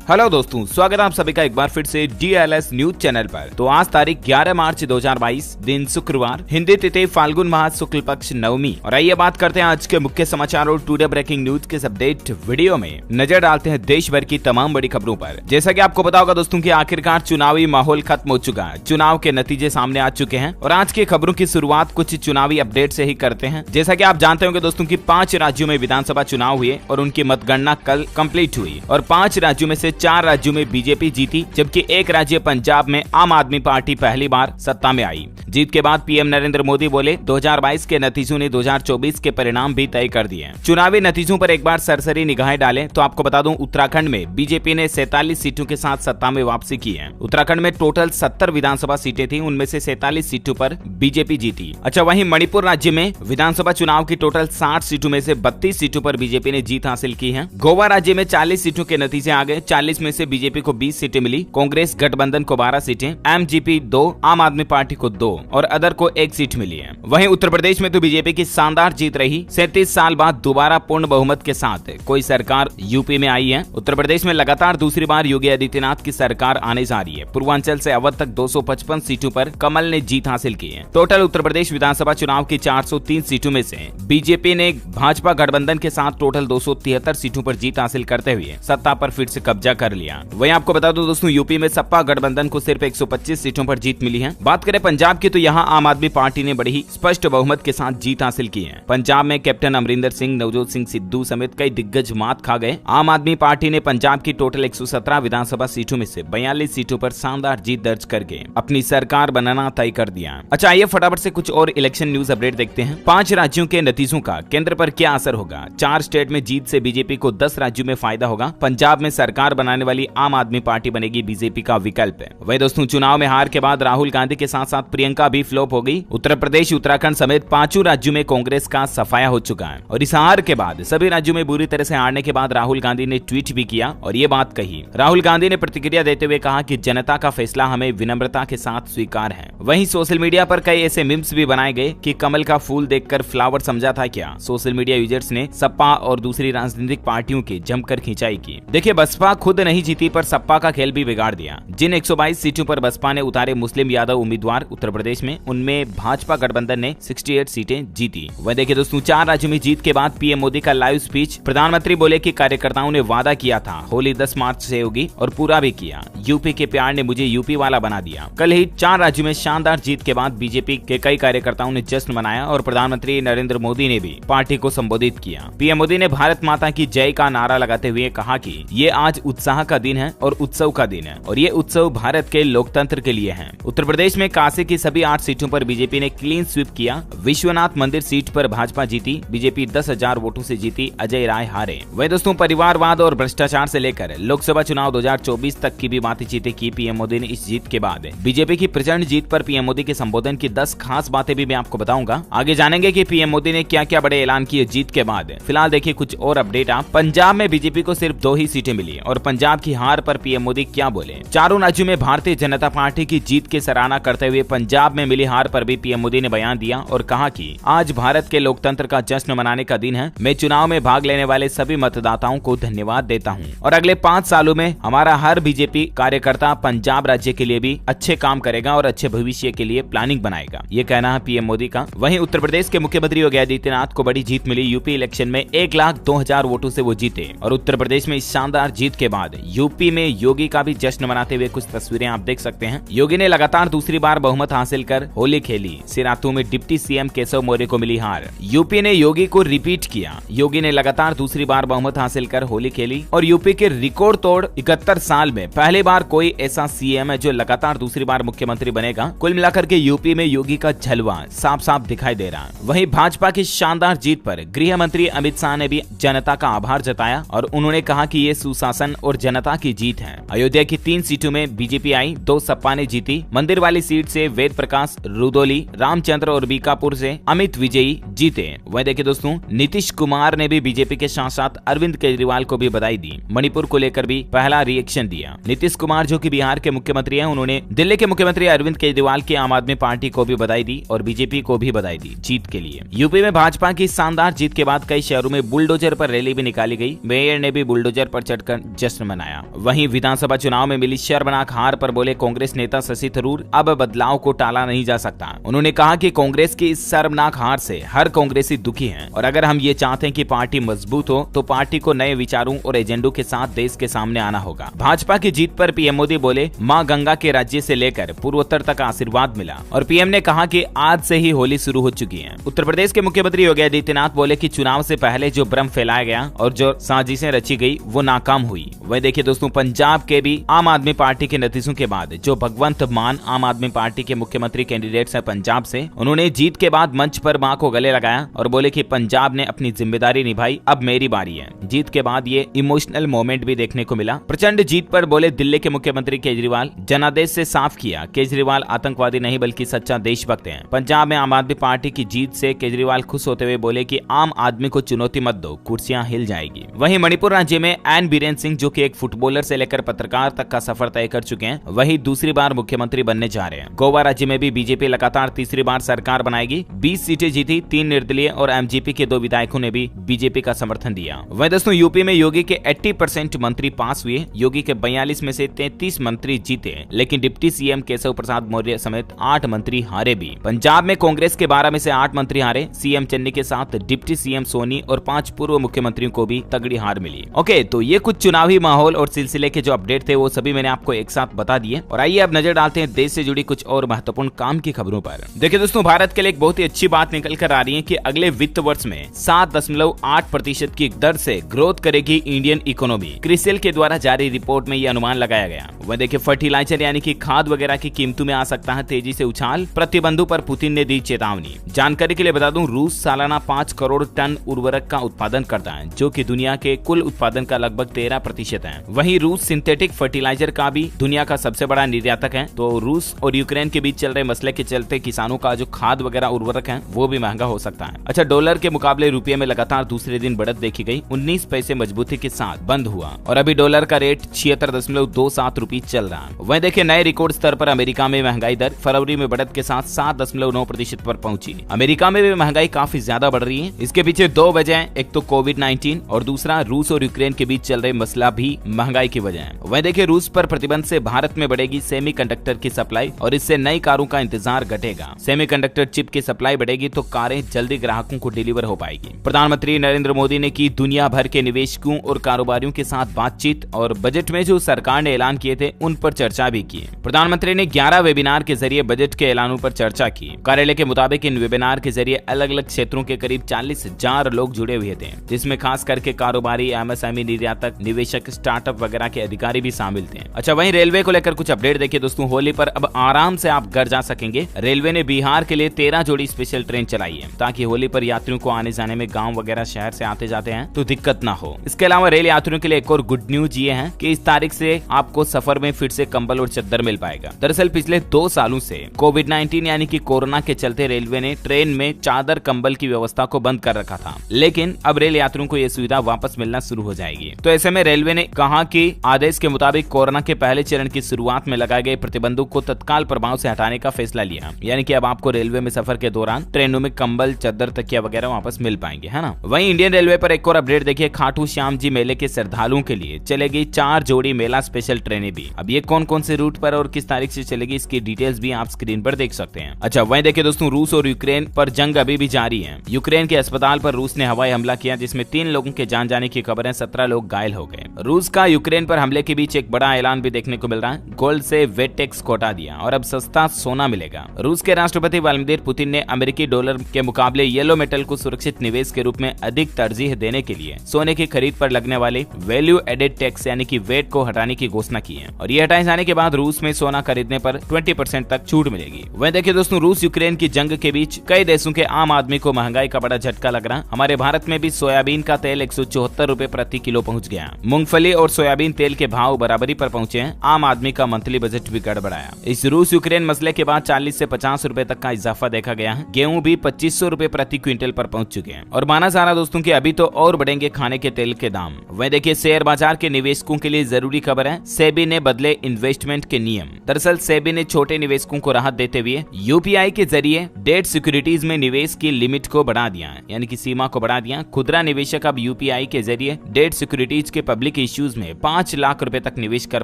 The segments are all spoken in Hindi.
हेलो दोस्तों, स्वागत है आप सभी का एक बार फिर से DLS न्यूज चैनल पर। तो आज तारीख 11 मार्च 2022 दिन शुक्रवार, हिंदी तिथि फाल्गुन माह शुक्ल पक्ष नवमी। और आइए बात करते हैं आज के मुख्य समाचार और टुडे ब्रेकिंग न्यूज के अपडेट वीडियो में नजर डालते हैं देश भर की तमाम बड़ी खबरों पर। जैसा कि आपको पता होगा दोस्तों कि आखिरकार चुनावी माहौल खत्म हो चुका है, चुनाव के नतीजे सामने आ चुके हैं और आज की खबरों की शुरुआत कुछ चुनावी अपडेट से ही करते हैं। जैसा कि आप जानते होंगे दोस्तों कि 5 राज्यों में विधानसभा चुनाव हुए और उनकी मतगणना कल कंप्लीट हुई और 5 राज्यों में से 4 राज्यों में बीजेपी जीती, जबकि एक राज्य पंजाब में आम आदमी पार्टी पहली बार सत्ता में आई। जीत के बाद पीएम नरेंद्र मोदी बोले 2022 के नतीजों ने 2024 के परिणाम भी तय कर दिए। चुनावी नतीजों पर एक बार सरसरी निगाहें डालें तो आपको बता दूं उत्तराखंड में बीजेपी ने 47 सीटों के साथ सत्ता में वापसी की है। उत्तराखंड में टोटल 70 विधानसभा सीटें थी, उनमें से 47 सीटों पर बीजेपी जीती। अच्छा, वहीं मणिपुर राज्य में विधानसभा चुनाव की टोटल 60 सीटों में से 32 सीटों पर बीजेपी ने जीत हासिल की है। गोवा राज्य में 40 सीटों के नतीजे आ गए, 40 में से बीजेपी को 20 सीटें मिली, कांग्रेस गठबंधन को 12 सीटें, एमजीपी 2, आम आदमी पार्टी को 2 और अदर को 1 सीट मिली है। वहीं उत्तर प्रदेश में तो बीजेपी की शानदार जीत रही। 37 साल बाद दोबारा पूर्ण बहुमत के साथ कोई सरकार यूपी में आई है। उत्तर प्रदेश में लगातार दूसरी बार योगी आदित्यनाथ की सरकार आने जा रही है। पूर्वांचल से अवध तक 255 सीटों पर कमल ने जीत हासिल की है। टोटल उत्तर प्रदेश विधानसभा चुनाव की 403 सीटों में से बीजेपी ने भाजपा गठबंधन के साथ टोटल 273 सीटों पर जीत हासिल करते हुए सत्ता पर फिर से कब्जा कर लिया। वहीं आपको बता दूं दोस्तों यूपी में सपा गठबंधन को सिर्फ 125 सीटों पर जीत मिली है। बात करें पंजाब की तो यहाँ आम आदमी पार्टी ने बड़ी ही स्पष्ट बहुमत के साथ जीत हासिल की है। पंजाब में कैप्टन अमरिंदर सिंह, नवजोत सिंह सिद्धू समेत कई दिग्गज मात खा गए। आम आदमी पार्टी ने पंजाब की टोटल 117 विधानसभा सीटों में से 42 सीटों पर शानदार जीत दर्ज करके अपनी सरकार बनाना तय कर दिया। अच्छा, आइए फटाफट से कुछ और इलेक्शन न्यूज अपडेट देखते हैं। 5 राज्यों के नतीजों का केंद्र पर क्या असर होगा। 4 स्टेट में जीत से बीजेपी को 10 राज्यों में फायदा होगा। पंजाब में सरकार बनाने वाली आम आदमी पार्टी बनेगी बीजेपी का विकल्प है। वही दोस्तों चुनाव में हार के बाद राहुल गांधी के साथ साथ प्रियंका भी फ्लॉप हो गई। उत्तर प्रदेश, उत्तराखंड समेत 5 राज्यों में कांग्रेस का सफाया हो चुका है और इस हार के बाद सभी राज्यों में बुरी तरह से हारने के बाद राहुल गांधी ने ट्वीट भी किया और ये बात कही। राहुल गांधी ने प्रतिक्रिया देते हुए कहा कि जनता का फैसला हमें विनम्रता के साथ स्वीकार है। वहीं सोशल मीडिया पर कई ऐसे मीम्स भी बनाए गए कि कमल का फूल देखकर फ्लावर समझा था क्या। सोशल मीडिया यूजर्स ने सपा और दूसरी राजनीतिक पार्टियों की जमकर खिंचाई की। देखिए, बसपा खुद नहीं जीती पर सपा का खेल भी बिगाड़ दिया। जिन 122 सीटों पर बसपा ने उतारे मुस्लिम यादव उम्मीदवार उत्तर प्रदेश में, उनमें भाजपा गठबंधन ने 68 सीटें जीती। वह देखिए दोस्तों 4 राज्यों में जीत के बाद पीएम मोदी का लाइव स्पीच। प्रधानमंत्री बोले कि कार्यकर्ताओं ने वादा किया था होली 10 मार्च से होगी और पूरा भी किया। यूपी के प्यार ने मुझे यूपी वाला बना दिया। कल ही 4 राज्यों में शानदार जीत के बाद बीजेपी के कई कार्यकर्ताओं ने जश्न मनाया और प्रधानमंत्री नरेंद्र मोदी ने भी पार्टी को संबोधित किया। पीएम मोदी ने भारत माता की जय का नारा लगाते हुए कहा कि ये आज उत्साह का दिन है और उत्सव का दिन है और ये उत्सव भारत के लोकतंत्र के लिए है। उत्तर प्रदेश में काशी की सभी 8 सीटों पर बीजेपी ने क्लीन स्वीप किया। विश्वनाथ मंदिर सीट पर भाजपा जीती, बीजेपी 10,000 वोटों से जीती, अजय राय हारे। वही दोस्तों परिवारवाद और भ्रष्टाचार से लेकर लोकसभा चुनाव 2024 तक की भी बातचीतें की पीएम मोदी ने। इस जीत के बाद बीजेपी की प्रचंड जीत पर पीएम मोदी के संबोधन की 10 खास बातें भी मैं आपको बताऊंगा। आगे जानेंगे कि पीएम मोदी ने क्या क्या बड़े ऐलान किए जीत के बाद। फिलहाल देखिए कुछ और अपडेट। आप पंजाब में बीजेपी को सिर्फ 2 ही सीटें मिली और पंजाब की हार पर पीएम मोदी क्या बोले। चारों राज्यों में भारतीय जनता पार्टी की जीत की सराहना करते हुए पंजाब में मिली हार पर भी पीएम मोदी ने बयान दिया और कहा कि आज भारत के लोकतंत्र का जश्न मनाने का दिन है। मैं चुनाव में भाग लेने वाले सभी मतदाताओं को धन्यवाद देता हूं और अगले 5 सालों में हमारा हर बीजेपी कार्यकर्ता पंजाब राज्य के लिए भी अच्छे काम करेगा और अच्छे भविष्य के लिए प्लानिंग बनाएगा। ये कहना है पीएम मोदी का। वहीं उत्तर प्रदेश के मुख्यमंत्री योगी आदित्यनाथ को बड़ी जीत मिली। यूपी इलेक्शन में 1,02,000 वोटों से वो जीते और उत्तर प्रदेश में इस शानदार जीत के बाद यूपी में योगी का भी जश्न मनाते हुए कुछ तस्वीरें आप देख सकते हैं। योगी ने लगातार दूसरी बार बहुमत हासिल कर होली खेली। सिराथू में डिप्टी सीएम केशव मौर्य को मिली हार। यूपी ने योगी को रिपीट किया। योगी ने लगातार दूसरी बार बहुमत हासिल कर होली खेली और यूपी के रिकॉर्ड तोड़ 71 साल में पहली बार कोई ऐसा सीएम है जो लगातार दूसरी बार मुख्यमंत्री बनेगा। कुल मिलाकर के यूपी में योगी का जलवा साफ साफ दिखाई दे रहा है। वहीं भाजपा की शानदार जीत पर गृह मंत्री अमित शाह ने भी जनता का आभार जताया और उन्होंने कहा कि ये सुशासन और जनता की जीत है। अयोध्या की 3 सीटों में बीजेपी आई, 2 सपा ने जीती। मंदिर वाली सीट से वेद प्रकाश रुदोली, रामचंद्र और बीकापुर से अमित विजयी जीते। वहीं देखिए दोस्तों, नीतीश कुमार ने भी बीजेपी के साथ साथ अरविंद केजरीवाल को भी बधाई दी। मणिपुर को लेकर भी पहला रिएक्शन दिया। नीतीश कुमार जो कि बिहार के मुख्यमंत्री हैं, उन्होंने दिल्ली के मुख्यमंत्री अरविंद केजरीवाल की आम आदमी पार्टी को भी बधाई दी और बीजेपी को भी बधाई दी जीत के लिए। यूपी में भाजपा की शानदार जीत के बाद कई शहरों में बुलडोजर पर रैली भी निकाली गई। मेयर ने भी बुलडोजर पर चढ़कर जश्न मनाया। वहीं विधानसभा चुनाव में मिली शर्मनाक हार पर बोले कांग्रेस नेता शशि थरूर, अब बदलाव को टाला नहीं जा सकता। उन्होंने कहा कि कांग्रेस की इस शर्मनाक हार से हर कांग्रेसी दुखी है और अगर हम ये चाहते हैं कि पार्टी मजबूत हो तो पार्टी को नए विचारों और एजेंडों के साथ देश के सामने आना होगा। भाजपा की जीत पर पीएम मोदी बोले, मां गंगा के राज्य से लेकर पूर्वोत्तर तक आशीर्वाद मिला। और पीएम ने कहा कि आज से ही होली शुरू हो चुकी है। उत्तर प्रदेश के मुख्यमंत्री योगी आदित्यनाथ बोले कि चुनाव से पहले जो भ्रम फैलाया गया और जो साजिशें रची गई वो नाकाम हुई। वह देखिए दोस्तों, पंजाब के भी आम आदमी पार्टी के नतीजों के बाद जो भगवंत मान आम आदमी पार्टी के मुख्यमंत्री कैंडिडेट है पंजाब से, उन्होंने जीत के बाद मंच पर मां को गले लगाया और बोले कि पंजाब ने अपनी जिम्मेदारी निभाई, अब मेरी बारी है। जीत के बाद ये इमोशनल मोमेंट भी देखने को मिला। प्रचंड जीत पर बोले दिल्ली के मुख्यमंत्री केजरीवाल, जनादेश से साफ किया केजरीवाल आतंकवादी नहीं बल्कि सच्चा देशभक्त है। पंजाब में आम आदमी पार्टी की जीत से केजरीवाल खुश होते हुए बोले कि आम आदमी को चुनौती मत दो, कुर्सियां हिल जाएगी। वहीं मणिपुर राज्य में एन बीरेन सिंह जो कि एक फुटबॉलर से लेकर पत्रकार तक का सफर तय कर चुके हैं, वही दूसरी बार मुख्यमंत्री बनने जा रहे हैं। गोवा राज्य में भी बीजेपी लगातार तीसरी बार सरकार बनाएगी। 20 सीटें जीती, 3 निर्दलीय और एमजीपी के 2 विधायकों ने भी बीजेपी का समर्थन दिया। वहीं दोस्तों, यूपी में योगी के 80% मंत्री पास हुए। योगी के 42 में से 33 मंत्री जीते, लेकिन डिप्टी सीएम केशव प्रसाद मौर्य समेत 8 मंत्री हारे भी। पंजाब में कांग्रेस के 12 में से 8 मंत्री हारे। सीएम चन्नी के साथ डिप्टी सीएम सोनी और 5 पूर्व मुख्यमंत्रियों को भी तगड़ी हार मिली। ओके, तो ये कुछ चुनावी माहौल और सिलसिले के जो अपडेट थे वो सभी मैंने आपको एक साथ बता दिए। और आइए अब नजर डालते हैं देश से जुड़ी कुछ और महत्वपूर्ण काम की खबरों पर। देखिए दोस्तों, भारत के लिए एक बहुत ही अच्छी बात निकल कर आ रही है कि अगले वित्त वर्ष में 7.8% की दर से ग्रोथ करेगी इंडियन इकोनॉमी। क्रिसिल के द्वारा जारी रिपोर्ट में ये अनुमान लगाया गया। वह देखिए, फर्टिलाइजर यानी कि खाद वगैरह की कीमतों में आ सकता है तेजी से उछाल, प्रतिबंधों पर पुतिन ने दी चेतावनी। जानकारी के लिए बता दूं, रूस सालाना 5 करोड़ टन उर्वरक का उत्पादन करता है, जो कि दुनिया के कुल उत्पादन का लगभग 13% है। वहीं रूस सिंथेटिक फर्टिलाइजर का भी दुनिया का सबसे बड़ा निर्यातक है। तो रूस और यूक्रेन के बीच चल रहे मसले के चलते किसानों का जो खाद वगैरह उर्वरक है वो भी महंगा हो सकता है। अच्छा, डॉलर के मुकाबले रुपये में लगातार दूसरे दिन बढ़त देखी गई। 19 पैसे मजबूती के साथ बंद हुआ और अभी डॉलर का रेट 76.27 रुपये चल रहा है। वहीं देखिए, नए रिकॉर्ड स्तर पर अमेरिका में महंगाई दर फरवरी में बढ़त के साथ 7.9% पर पहुंची। अमेरिका में भी महंगाई काफी ज्यादा बढ़ रही है। इसके पीछे 2 वजह, एक तो कोविड-19 और दूसरा रूस और यूक्रेन के बीच चल रहे मसला भी महंगाई की वजह है। वहीं देखिए, रूस पर प्रतिबंध से भारत में बढ़ेगी सेमीकंडक्टर की सप्लाई और इससे नई कारों का इंतजार घटेगा। सेमीकंडक्टर चिप की सप्लाई बढ़ेगी तो कारें जल्दी ग्राहकों को डिलीवर हो पाएगी। प्रधानमंत्री नरेंद्र मोदी ने की दुनिया भर के निवेशकों और कारोबारियों के साथ बातचीत और बजट में जो सरकार ने ऐलान किए थे उन पर चर्चा भी की। प्रधानमंत्री ने 11 वेबिनार के जरिए बजट के ऐलानों पर चर्चा की। कार्यालय के मुताबिक इन वेबिनार के जरिए अलग अलग क्षेत्रों के करीब 40,000 लोग जुड़े हुए थे, जिसमें खास करके कारोबारी, एमएसएमई, निर्यातक, निवेशक, स्टार्टअप वगैरह के अधिकारी भी शामिल थे। अच्छा, वहीं रेलवे को लेकर कुछ अपडेट देखिए दोस्तों। होली पर अब आराम से आप घर जा सकेंगे। रेलवे ने बिहार के लिए 13 जोड़ी स्पेशल ट्रेन चलाई है, ताकि होली पर यात्रियों को आने जाने में गांव वगैरह शहर से आते जाते हैं तो दिक्कत ना हो। इसके अलावा रेल यात्रियों के लिए एक और गुड न्यूज ये है कि इस तारीख से आपको सफर में फिर से कंबल और चद्दर मिल पाएगा। दरअसल पिछले 2 सालों से कोविड-19 यानी कि कोरोना के चलते रेलवे ने ट्रेन में चादर कंबल की व्यवस्था को बंद कर रखा था, लेकिन अब रेल यात्रियों को यह सुविधा वापस मिलना शुरू हो जाएगी। तो ऐसे में रेलवे ने कहा कि आदेश के मुताबिक कोरोना के पहले चरण की शुरुआत में लगाए गए प्रतिबंधों को तत्काल प्रभाव से हटाने का फैसला लिया। यानी कि अब आपको रेलवे में सफर के दौरान ट्रेनों में कंबल, चद्दर, तकिया वगैरह वापस मिल पाएंगे, है ना। वहीं इंडियन रेलवे पर एक और अपडेट देखिए। खाटू श्याम जी मेले के श्रद्धालुओं के लिए चलेगी 4 जोड़ी मेला स्पेशल ट्रेनें भी। अब ये कौन कौन से रूट पर और किस तारीख से चलेगी, इसकी डिटेल्स भी आप स्क्रीन पर देख सकते हैं। अच्छा, वहीं देखिए दोस्तों, रूस और यूक्रेन पर जंग अभी भी जारी है। यूक्रेन के अस्पताल पर रूस ने हवाई हमला किया, जिसमें 3 लोगों के जान जाने की खबर है, 17 लोग घायल हो गए। रूस का यूक्रेन पर हमले के बीच एक बड़ा ऐलान भी देखने को मिल रहा है। गोल्ड से वेट टैक्स को हटा दिया और अब सस्ता सोना मिलेगा। रूस के राष्ट्रपति व्लादिमीर पुतिन ने अमेरिकी डॉलर के मुकाबले येलो मेटल को सुरक्षित निवेश के रूप में अधिक तरजीह देने के लिए सोने की खरीद पर लगने वाले वैल्यू एडेड टैक्स यानी कि वेट को हटाने की घोषणा की है। और ये हटाए जाने के बाद रूस में सोना खरीदने पर 20% तक छूट मिलेगी। वहीं देखिए दोस्तों, रूस यूक्रेन की जंग के बीच कई देशों के आम आदमी को महंगाई का बड़ा झटका लग रहा है। हमारे भारत में भी सोयाबीन का तेल 174 रुपए प्रति किलो पहुंच गया। मूंगफली और सोयाबीन तेल के भाव बराबरी पर पहुंचे हैं। आम आदमी का मंथली बजट भी गड़बड़ाया। इस रूस यूक्रेन मसले फैसले के बाद 40 से 50 रुपए तक का इजाफा देखा गया है। गेहूं भी 2500 रुपए प्रति क्विंटल पर पहुंच चुके हैं और माना जा रहा दोस्तों कि अभी तो और बढ़ेंगे खाने के तेल के दाम। वह देखिए शेयर बाजार के निवेशकों के लिए जरूरी खबर है, सेबी ने बदले इन्वेस्टमेंट के नियम। दरअसल सेबी ने छोटे निवेशकों को राहत देते हुए यूपीआई के जरिए डेट सिक्योरिटीज में निवेश की लिमिट को बढ़ा दिया है, यानी कि सीमा को बढ़ा दिया। खुदरा निवेशक अब यूपीआई के जरिए डेट सिक्योरिटीज के पब्लिक इश्यूज में 5 लाख रुपए तक निवेश कर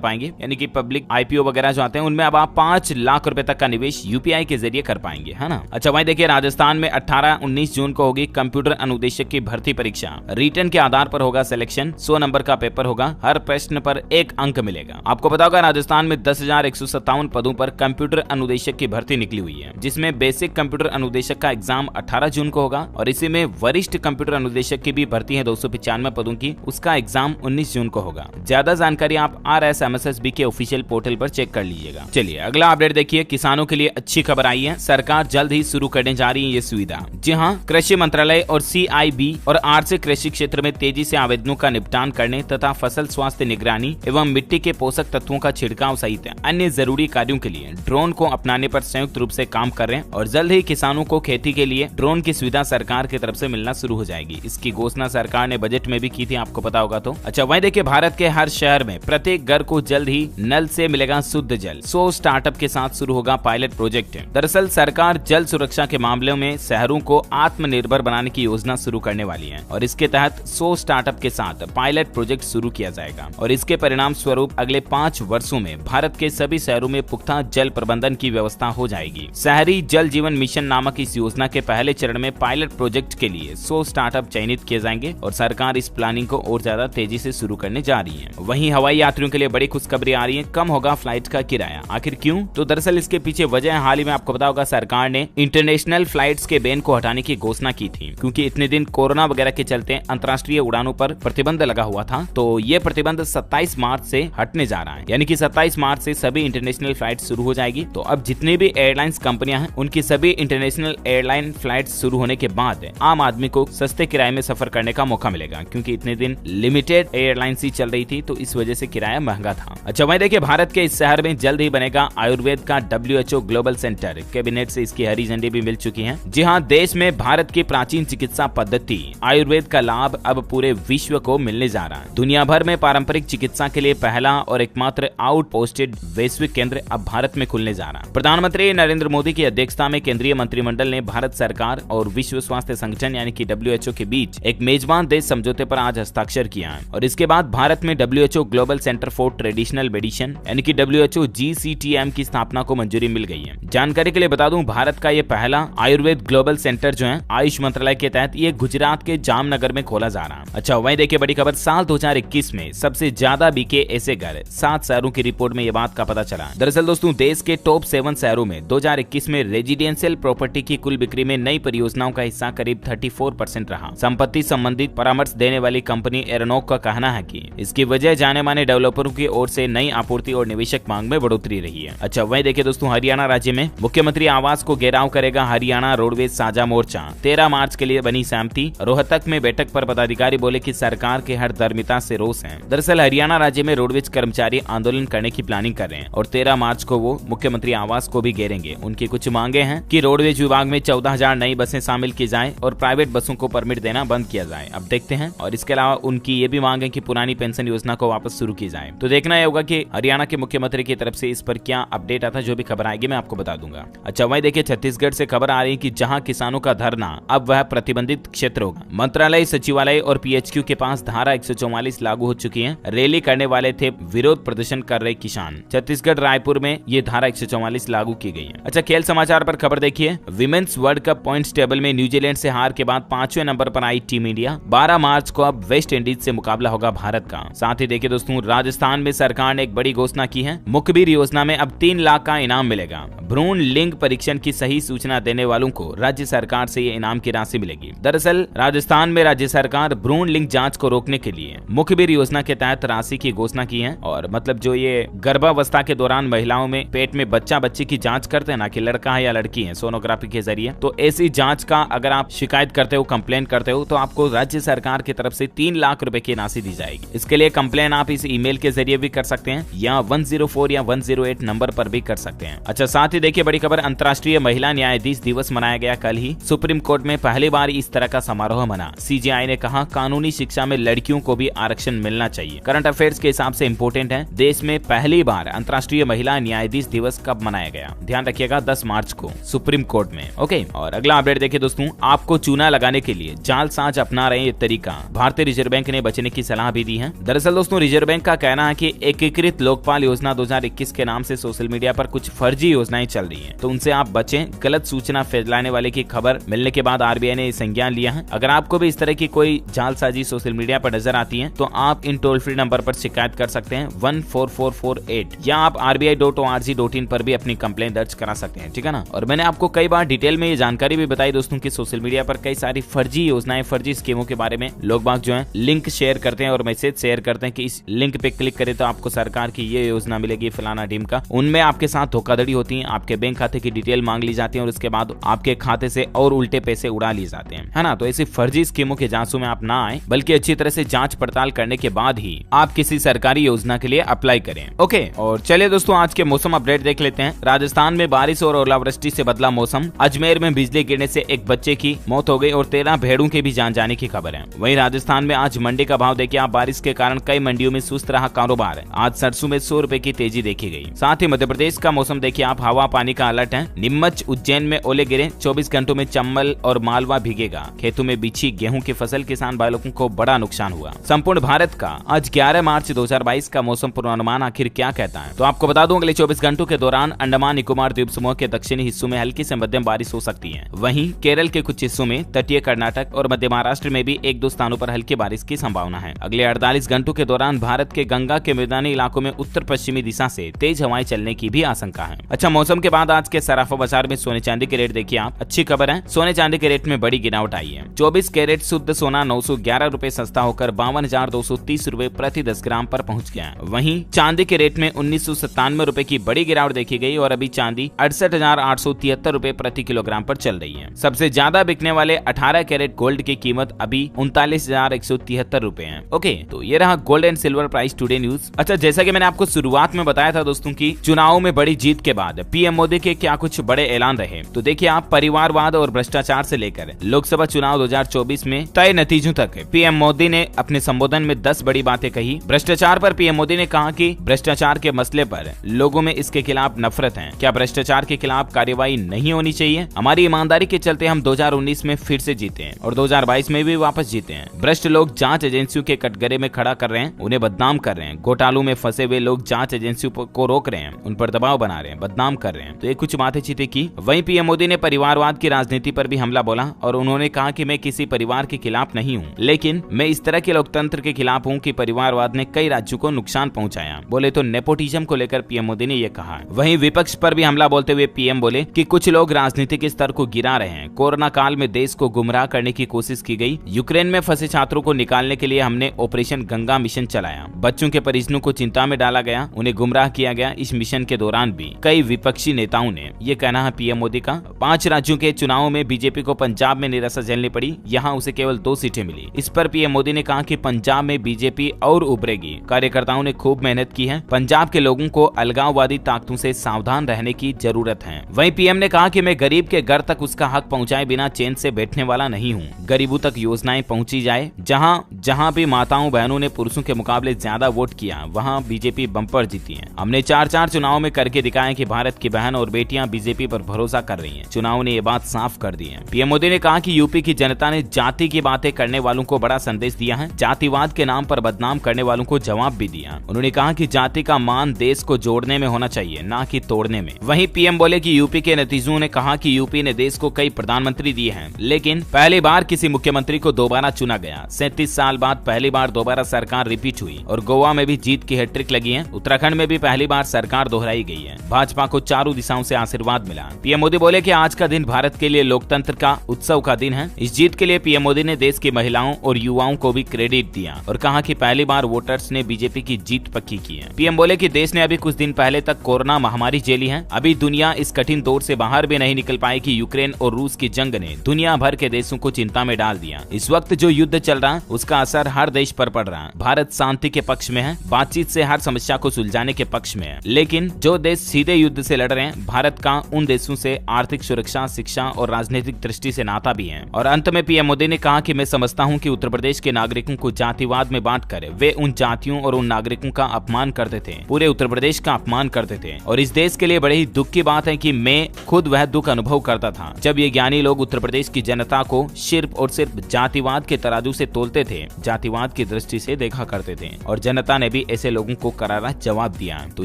पाएंगे, यानी कि पब्लिक आईपीओ वगैरह जो आते हैं उनमें अब आप 5 लाख रुपए तक का निवेश यूपीआई के जरिए कर पाएंगे, है ना। अच्छा वहीं देखिए राजस्थान में 18-19 जून को होगी कंप्यूटर अनुदेशक की भर्ती परीक्षा। रिटन के आधार पर होगा सिलेक्शन। 100 नंबर का पेपर होगा, हर प्रश्न पर 1 अंक मिलेगा। आपको पता होगा राजस्थान में 10,157 पदों पर कंप्यूटर अनुदेशक की भर्ती निकली हुई है, जिसमें बेसिक कंप्यूटर अनुदेशक का एग्जाम 18 जून को होगा और इसी में वरिष्ठ कंप्यूटर अनुदेशक की भी भर्ती है 295 पदों की, उसका एग्जाम 19 जून को होगा। ज्यादा जानकारी आप RSMSSB के ऑफिशियल पोर्टल पर चेक कर लीजिएगा। चलिए अगला अपडेट देखिए, किसानों के लिए अच्छी खबर आई है, सरकार जल्द ही शुरू करने जा रही है ये सुविधा। जी हाँ, कृषि मंत्रालय और CIB और R से कृषि क्षेत्र में तेजी से आवेदनों का निपटान करने तथा फसल स्वास्थ्य निगरानी एवं मिट्टी के पोषक तत्वों का छिड़काव सहित अन्य जरूरी कार्यों के लिए ड्रोन को अपनाने पर संयुक्त रूप से काम कर रहे हैं और जल्द ही किसानों को खेती के लिए ड्रोन की सुविधा सरकार की तरफ से मिलना शुरू हो जाएगी। इसकी घोषणा सरकार ने बजट में भी की थी, आपको पता होगा तो। अच्छा वहीं देखिए भारत के हर शहर में प्रत्येक घर को जल्द ही नल से मिलेगा शुद्ध जल। 100 स्टार्टअप के साथ शुरू होगा पायलट प्रोजेक्ट। दरअसल सरकार जल सुरक्षा के मामलों में शहरों को आत्मनिर्भर बनाने की योजना शुरू करने वाली है और इसके तहत 100 स्टार्टअप के साथ पायलट प्रोजेक्ट शुरू किया जाएगा और इसके परिणाम स्वरूप अगले 5 वर्षों में भारत के सभी शहरों में पुख्ता जल प्रबंधन की व्यवस्था हो जाएगी। शहरी जल जीवन मिशन नामक इस योजना के पहले चरण में पायलट प्रोजेक्ट के लिए 100 स्टार्टअप चयनित किए जाएंगे और सरकार इस प्लानिंग को और ज्यादा तेजी से शुरू करने जा रही है। वहीं हवाई यात्रियों के लिए बड़ी खुशखबरी आ रही है, कम होगा फ्लाइट का किराया। आखिर क्यों? तो दरअसल इसके पीछे वजह हाल ही में आपको पता होगा सरकार ने इंटरनेशनल फ्लाइट्स के बैन को हटाने की घोषणा की थी, क्योंकि इतने दिन कोरोना वगैरह के चलते अंतर्राष्ट्रीय उड़ानों पर प्रतिबंध लगा हुआ था। तो ये प्रतिबंध 27 मार्च से हटने जा रहा है, यानी कि 27 मार्च से सभी इंटरनेशनल फ्लाइट शुरू हो जाएगी। तो अब जितनी भी एयरलाइंस कंपनियां हैं उनकी सभी इंटरनेशनल एयरलाइन फ्लाइट शुरू होने के बाद आम आदमी को सस्ते किराए में सफर करने का मौका मिलेगा, क्योंकि इतने दिन लिमिटेड एयरलाइंस ही चल रही थी तो इस वजह से किराया महंगा था। अच्छा वहीं देखिए भारत के इस शहर में जल्द ही बनेगा आयुर्वेद का WHO ग्लोबल सेंटर। कैबिनेट से इसकी हरी झंडी भी मिल चुकी है। जी हाँ, देश में भारत की प्राचीन चिकित्सा पद्धति आयुर्वेद का लाभ अब पूरे विश्व को मिलने जा रहा है। दुनिया भर में पारंपरिक चिकित्सा के लिए पहला और एकमात्र आउटपोस्टेड वैश्विक केंद्र अब भारत में खुलने जा रहा है। प्रधानमंत्री नरेंद्र मोदी की अध्यक्षता में केंद्रीय मंत्रिमंडल ने भारत सरकार और विश्व स्वास्थ्य संगठन यानी कि WHO के बीच एक मेजबान देश समझौते पर आज हस्ताक्षर किया है और इसके बाद भारत में WHO global centre for traditional medicine यानी कि WHO GCTM की स्थापना को मंजूरी मिल गई है। जानकारी के लिए बता दूं, भारत का ये पहला आयुर्वेद ग्लोबल सेंटर जो है आयुष मंत्रालय के तहत ये गुजरात के जामनगर में खोला जा रहा है। अच्छा वहीं देखिए बड़ी खबर, साल 2021 में सबसे ज्यादा बिके ऐसे घर 7 शहरों की रिपोर्ट में ये बात का पता चला। दरअसल दोस्तों देश के टॉप 7 शहरों में 2021 में रेजिडेंशियल प्रॉपर्टी की कुल बिक्री में नई परियोजनाओं का हिस्सा करीब 34% रहा। संपत्ति संबंधित परामर्श देने वाली कंपनी एरोनॉक का कहना है कि इसकी वजह जाने माने डेवलपरों की ओर से नई आपूर्ति और निवेशक मांग में बढ़ोतरी रही है। अच्छा वहीं देखिए दोस्तों, हरियाणा राज्य में मुख्यमंत्री आवास को घेराव करेगा हरियाणा रोडवेज साझा मोर्चा। 13 मार्च के लिए बनी सहमति। रोहतक में बैठक पर पदाधिकारी बोले कि सरकार के हर धर्मिता से रोष है। दरअसल हरियाणा राज्य में रोडवेज कर्मचारी आंदोलन करने की प्लानिंग कर रहे हैं और 13 मार्च को वो मुख्यमंत्री आवास को भी घेरेंगे। उनकी कुछ मांगे हैं कि रोडवेज विभाग में 14,000 नई बसें शामिल की जाए और प्राइवेट बसों को परमिट देना बंद किया जाए। अब देखते हैं। और इसके अलावा उनकी ये भी मांग है कि पुरानी पेंशन योजना को वापस शुरू की जाए। तो देखना यह होगा कि हरियाणा के मुख्यमंत्री की तरफ से इस पर क्या अपडेट आता है। जो भी खबर आएगी मैं आपको बता दूंगा। अच्छा वहीं देखिए छत्तीसगढ़ से खबर आ रही है कि जहां किसानों का धरना अब वह प्रतिबंधित क्षेत्र होगा। मंत्रालय, सचिवालय और PHQ के पास धारा 144 लागू हो चुकी है। रैली करने वाले थे विरोध प्रदर्शन कर रहे किसान। छत्तीसगढ़ रायपुर में ये धारा 144 लागू की गई है। अच्छा खेल समाचार पर खबर देखिए, women's world cup points table में न्यूजीलैंड से हार के बाद 5वें नंबर पर आई टीम इंडिया। 12 मार्च को अब वेस्ट इंडीज से मुकाबला होगा भारत का। साथ ही देखिए दोस्तों, राजस्थान में सरकार ने एक बड़ी घोषणा की है। मुखबिर योजना में अब 3 लाख का इनाम मिलेगा। भ्रूण लिंग परीक्षण की सही सूचना देने वालों को राज्य सरकार से ये इनाम की राशि मिलेगी। दरअसल राजस्थान में राज्य सरकार भ्रूण लिंग जांच को रोकने के लिए मुखबिर योजना के तहत राशि की घोषणा की है। और मतलब जो ये गर्भावस्था के दौरान महिलाओं में पेट में बच्चा बच्ची की जांच करते हैं ना कि लड़का है या लड़की है सोनोग्राफी के जरिए, तो ऐसी जांच का अगर आप शिकायत करते हो, कंप्लेन करते हो, तो आपको राज्य सरकार की तरफ से 3 लाख रुपए की राशि दी जाएगी। इसके लिए कंप्लेन आप इस ईमेल के जरिए भी कर सकते हैं या 104 या 108 नंबर पर भी कर सकते हैं। हैं। अच्छा, साथ ही देखिए बड़ी खबर, अंतर्राष्ट्रीय महिला न्यायाधीश दिवस मनाया गया कल ही। सुप्रीम कोर्ट में पहली बार इस तरह का समारोह मना। सीजेआई ने कहा कानूनी शिक्षा में लड़कियों को भी आरक्षण मिलना चाहिए। करंट अफेयर्स के हिसाब से इंपोर्टेंट है, देश में पहली बार अंतर्राष्ट्रीय महिला न्यायाधीश दिवस कब मनाया गया? ध्यान रखिएगा 10 मार्च को सुप्रीम कोर्ट में। ओके, और अगला अपडेट देखिए दोस्तों, आपको चूना लगाने के लिए जालसाज अपना रहे ये तरीका, भारतीय रिजर्व बैंक ने बचने की सलाह भी दी है। दरअसल दोस्तों रिजर्व बैंक का कहना है कि एकीकृत लोकपाल योजना 2021 के नाम से सोशल मीडिया पर कुछ फर्जी योजनाएं चल रही हैं, तो उनसे आप बचें। गलत सूचना फैलाने वाले की खबर मिलने के बाद आरबीआई ने संज्ञान लिया है। अगर आपको भी इस तरह की कोई जालसाजी सोशल मीडिया पर नजर आती है तो आप इन टोल फ्री नंबर पर शिकायत कर सकते हैं 14448, या आप rbi.org.in पर भी अपनी कंप्लेंट दर्ज करा सकते हैं, ठीक है ना। और मैंने आपको कई बार डिटेल में ये जानकारी भी बताई दोस्तों कि सोशल मीडिया पर कई सारी फर्जी योजनाएं, फर्जी स्कीमों के बारे में लोग बाग जो है लिंक शेयर करते हैं और मैसेज शेयर करते हैं कि इस लिंक पे क्लिक करें तो आपको सरकार की ये योजना मिलेगी फलाना ढीम का। उनमें आपके साथ धोखाधड़ी होती है, आपके बैंक खाते की डिटेल मांग ली जाती है और उसके बाद आपके खाते से और उल्टे पैसे उड़ा लिए जाते हैं, है ना। तो ऐसी फर्जी स्कीमों के जांचों में आप ना आए, बल्कि अच्छी तरह से जांच पड़ताल करने के बाद ही आप किसी सरकारी योजना के लिए अप्लाई करें। ओके, और चलिए दोस्तों आज के मौसम अपडेट देख लेते हैं। राजस्थान में बारिश और ओलावृष्टि से बदला मौसम। अजमेर में बिजली गिरने से एक बच्चे की मौत हो गई और 13 भेड़ों के भी जान जाने की खबर है। वहीं राजस्थान में आज मंडी का भाव देखिए आप, बारिश के कारण कई मंडियों में सुस्त रहा कारोबार। आज सरसों में 100 रुपए की तेजी देखी गई। साथ ही मध्य प्रदेश का मौसम देखिए आप, हवा पानी का अलर्ट है। नीमच उज्जैन में ओले गिरे, 24 घंटों में चंबल और मालवा भीगेगा। खेतों में बिछी गेहूं की फसल, किसान भाइयों को बड़ा नुकसान हुआ। संपूर्ण भारत का आज 11 मार्च 2022 का मौसम पूर्वानुमान आखिर क्या कहता है, तो आपको बता दूं अगले 24 घंटों के दौरान अंडमान निकोबार द्वीप समूह के दक्षिणी हिस्सों में हल्की से मध्यम बारिश हो सकती है। वहीं केरल के कुछ हिस्सों में, तटीय कर्नाटक और मध्य महाराष्ट्र में भी 1-2 स्थानों पर हल्की बारिश की संभावना है। अगले 48 घंटों के दौरान भारत के गंगा के मैदानी इलाकों में उत्तर पश्चिमी दिशा से तेज हवाएं चलने की भी आशंका है। अच्छा, मौसम के बाद आज के सराफा बाजार में सोने चांदी के रेट देखिए आप। अच्छी खबर है, सोने चांदी के रेट में बड़ी गिरावट आई है। 24 कैरेट शुद्ध सोना 911 रुपए सस्ता होकर 52,230 रुपए प्रति 10 ग्राम पर पहुंच गया। वहीं चांदी के रेट में 1997 रुपए की बड़ी गिरावट देखी गई और अभी चांदी 68,873 रुपए प्रति किलोग्राम पर चल रही है। सबसे ज्यादा बिकने वाले 18 कैरेट गोल्ड की कीमत अभी 39,173 रुपए है। ओके, तो ये रहा gold and silver price today news. अच्छा, जैसा कि मैंने आपको शुरुआत में बताया था दोस्तों की चुनाव में बड़ी जीत के बाद पीएम मोदी के क्या कुछ बड़े ऐलान रहे, तो देखिए आप, परिवारवाद और भ्रष्टाचार से लेकर लोकसभा चुनाव 2024 में तय नतीजों तक पीएम मोदी ने अपने संबोधन में 10 बड़ी बातें कही। भ्रष्टाचार पर पीएम मोदी ने कहा कि भ्रष्टाचार के मसले पर लोगों में इसके खिलाफ नफरत है। क्या भ्रष्टाचार के खिलाफ कार्रवाई नहीं होनी चाहिए? हमारी ईमानदारी के चलते हम 2019 में फिर से जीते हैं और 2022 में भी वापस जीते हैं। भ्रष्ट लोग जांच एजेंसियों के कटघरे में खड़ा कर रहे हैं, उन्हें बदनाम कर रहे हैं। घोटालों में फंसे हुए लोग जांच एजेंसियों को रोक रहे हैं, उन पर दबाव बना रहे हैं, बदनाम कर रहे हैं। तो ये कुछ बातें चीतें की। वहीं पीएम मोदी ने परिवारवाद की राजनीति पर भी हमला बोला और उन्होंने कहा कि मैं किसी परिवार के खिलाफ नहीं हूँ, लेकिन मैं इस तरह के लोकतंत्र के खिलाफ हूँ कि परिवारवाद ने कई राज्यों को नुकसान पहुंचाया। बोले तो नेपोटिज्म को लेकर पीएम मोदी ने यह कहा। वहीं विपक्ष पर भी हमला बोलते हुए पीएम बोले कि कुछ लोग राजनीतिक स्तर को गिरा रहे हैं। कोरोना काल में देश को गुमराह करने की कोशिश की गई। यूक्रेन में फंसे छात्रों को निकालने के लिए हमने ऑपरेशन गंगा मिशन चलाया। बच्चों के परिजनों को चिंता में डाला गया, उन्हें गुमराह किया गया। इस मिशन के दौरान भी कई विपक्षी नेताओं ने, ये कहना है पीएम मोदी का। 5 राज्यों के चुनावों में बीजेपी को पंजाब में निराशा झेलनी पड़ी, यहाँ उसे केवल 2 सीटें मिली। इस पर पीएम मोदी ने कहा कि पंजाब में बीजेपी और उभरेगी। कार्यकर्ताओं ने खूब मेहनत की है। पंजाब के लोगों को अलगाववादी ताकतों से सावधान रहने की जरूरत है। वहीं पीएम ने कहा कि मैं गरीब के घर तक उसका हक पहुंचाए बिना चैन से बैठने वाला नहीं हूं। गरीबों तक योजनाएं पहुंची जाए। जहां भी माताओं बहनों ने पुरुषों के मुकाबले ज्यादा वोट किया, वहां बीजेपी बम्पर जीती है। हमने 4 चुनाव में करके दिखाया कि भारत की बहन और बेटियां बीजेपी पर भरोसा कर रही हैं। चुनाव ने ये बात साफ कर दी है। पीएम मोदी ने कहा कि यूपी की जनता ने जाति की बातें करने वालों को बड़ा संदेश दिया है, जातिवाद के नाम पर बदनाम करने वालों को जवाब भी दिया। उन्होंने कहा कि जाति का मान देश को जोड़ने में होना चाहिए, ना कि तोड़ने में। वहीं पीएम बोले कि यूपी के नतीजों ने कहा कि यूपी ने देश को कई प्रधानमंत्री दिए हैं, लेकिन पहली बार किसी मुख्यमंत्री को दोबारा चुना गया। 37 साल बाद पहली बार दोबारा सरकार रिपीट हुई और गोवा में भी जीत की हैट्रिक लगी है। उत्तराखंड में भी पहली बार सरकार दोहराई गई है। भाजपा को चारों दिशाओं से आशीर्वाद मिला। पीएम मोदी बोले कि आज का दिन भारत के लिए लोकतंत्र का उत्सव का दिन है। इस जीत के लिए पीएम मोदी ने देश की महिलाओं और युवाओं को भी क्रेडिट दिया और कहा कि पहली बार वोटर्स ने बीजेपी की जीत पक्की की है। पीएम बोले कि देश ने अभी कुछ दिन पहले तक कोरोना महामारी झेली है। अभी दुनिया इस कठिन दौर से बाहर भी नहीं निकल पाई कि यूक्रेन और रूस की जंग ने दुनिया भर के देशों को चिंता में डाल दिया। इस वक्त जो युद्ध चल रहा है उसका असर हर देश पर पड़ रहा है। भारत शांति के पक्ष में है, बातचीत से हर समस्या को सुलझाने के पक्ष में है, लेकिन जो देश सीधे युद्ध से लड़ रहे हैं। भारत का उन देशों से आर्थिक सुरक्षा, शिक्षा और राजनीतिक दृष्टि से नाता भी है। और अंत में पीएम मोदी ने कहा कि मैं समझता हूं कि उत्तर प्रदेश के नागरिकों को जातिवाद में बांटकर वे उन जातियों और उन नागरिकों का अपमान करते थे, पूरे उत्तर प्रदेश का अपमान करते थे। और इस देश के लिए बड़े ही दुख की बात है कि मैं खुद वह दुख अनुभव करता था जब ये ज्ञानी लोग उत्तर प्रदेश की जनता को सिर्फ और सिर्फ जातिवाद के तराजू से तोलते थे, जातिवाद की दृष्टि से देखा करते थे। और जनता ने भी ऐसे लोगों को करारा जवाब दिया। तो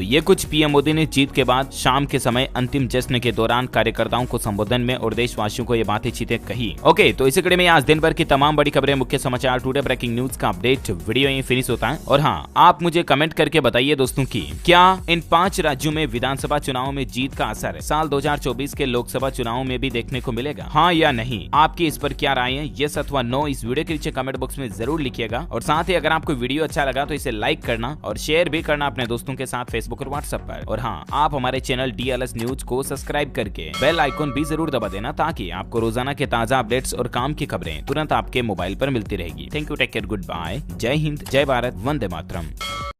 ये कुछ पीएम मोदी ने जीत के बाद शाम के समय अंतिम जश्न के दौरान कार्यकर्ताओं को संबोधन में और देशवासियों को ये बातें चीतें कही। ओके, तो इसी कड़ी में आज दिन भर की तमाम बड़ी खबरें, मुख्य समाचार, टुडे ब्रेकिंग न्यूज का अपडेट वीडियो यहीं फिनिश होता है। और हाँ, आप मुझे कमेंट करके बताइए दोस्तों की क्या इन 5 राज्यों में विधानसभा चुनाव में जीत का असर साल 2024 के लोकसभा चुनाव में भी देखने को मिलेगा, हाँ या नहीं? आपकी इस पर क्या राय है? यस अथवा नो इस वीडियो के नीचे कमेंट बॉक्स में जरूर लिखिएगा। और साथ ही अगर आपको वीडियो अच्छा लगा तो इसे लाइक करना और शेयर भी करना अपने दोस्तों के साथ फेसबुक और व्हाट्सएप पर। और हाँ, आप हमारे चैनल DLS न्यूज को सब्सक्राइब करके बेल आइकॉन भी जरूर दबा देना ताकि आपको रोजाना के ताजा अपडेट्स और काम की खबरें तुरंत आपके मोबाइल पर मिलती रहेगी। Thank you, take care, good bye, Jai Hind, जय भारत, वंदे मातरम।